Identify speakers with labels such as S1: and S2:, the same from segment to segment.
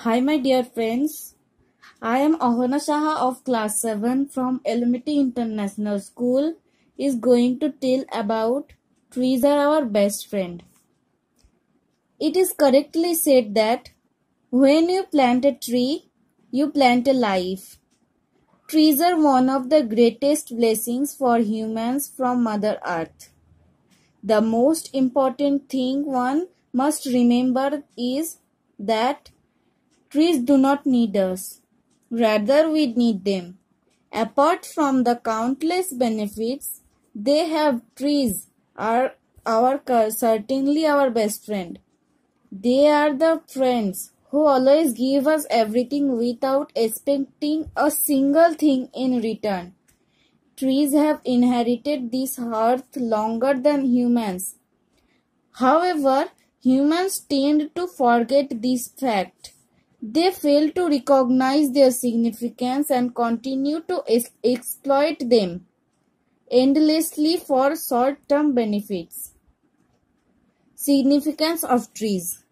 S1: Hi, my dear friends. I am Ahana Shaha of class 7 from Elementi International School is going to tell about trees are our best friend. It is correctly said that when you plant a tree, you plant a life. Trees are one of the greatest blessings for humans from Mother Earth. The most important thing one must remember is that trees do not need us. Rather, we need them. Apart from the countless benefits they have, trees are certainly our best friend. They are the friends who always give us everything without expecting a single thing in return. Trees have inherited this earth longer than humans. However, humans tend to forget this fact. They fail to recognize their significance and continue to exploit them endlessly for short-term benefits. Significance of trees.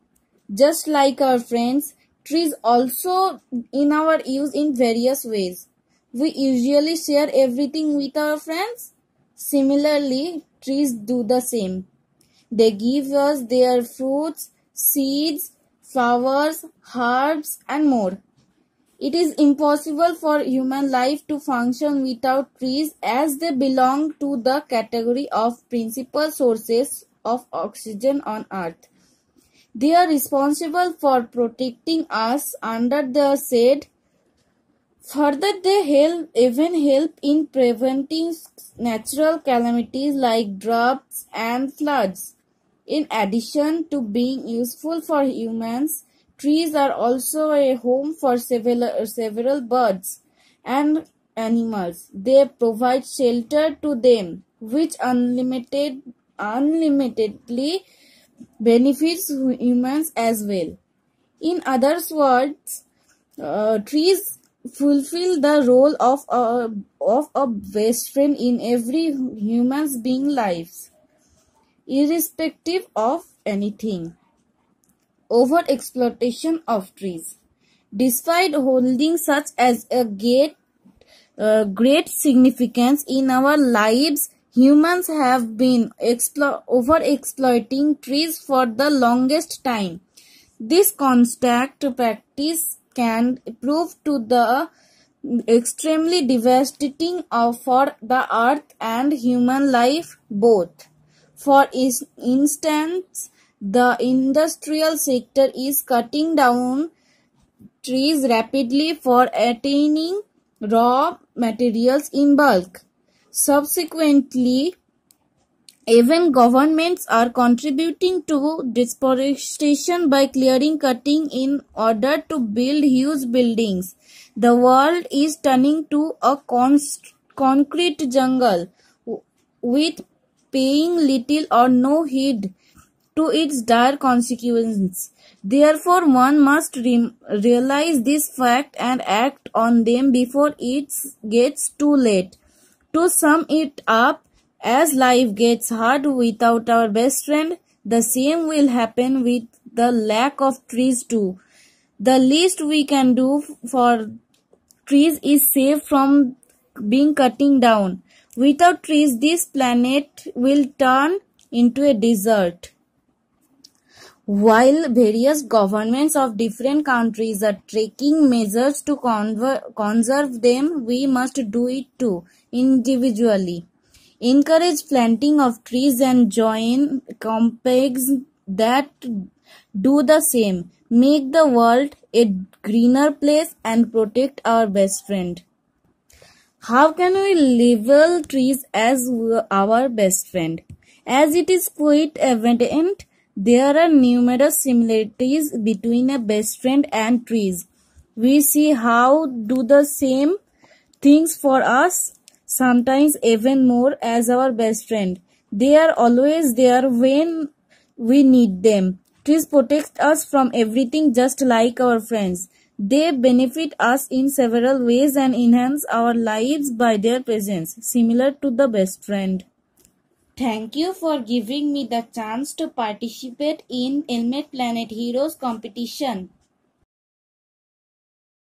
S1: Just like our friends, trees also in our use in various ways. We usually share everything with our friends. Similarly, trees do the same. They give us their fruits, seeds, flowers, herbs, and more. It is impossible for human life to function without trees as they belong to the category of principal sources of oxygen on Earth. They are responsible for protecting us under their shade. Further, they even help in preventing natural calamities like droughts and floods. In addition to being useful for humans, trees are also a home for several birds and animals. They provide shelter to them, which unlimitedly benefits humans as well. In other words, trees fulfill the role of a best friend in every human's being lives, irrespective of anything. Over-exploitation of trees. Despite holding such as a great significance in our lives, humans have been over-exploiting trees for the longest time. This constant practice can prove to the extremely devastating for the earth and human life both. For instance, the industrial sector is cutting down trees rapidly for attaining raw materials in bulk. Subsequently, even governments are contributing to deforestation by cutting in order to build huge buildings. The world is turning to a concrete jungle with paying little or no heed to its dire consequences. Therefore, one must realize this fact and act on them before it gets too late. To sum it up, as life gets hard without our best friend, the same will happen with the lack of trees too. The least we can do for trees is save from being cutting down. Without trees, this planet will turn into a desert. While various governments of different countries are taking measures to conserve them, we must do it too, individually. Encourage planting of trees and join campaigns that do the same. Make the world a greener place and protect our best friend. How can we label trees as our best friend? As it is quite evident, there are numerous similarities between a best friend and trees. We see how do the same things for us, sometimes even more as our best friend. They are always there when we need them. Trees protect us from everything just like our friends. They benefit us in several ways and enhance our lives by their presence, similar to the best friend. Thank you for giving me the chance to participate in Elmet Planet Heroes competition.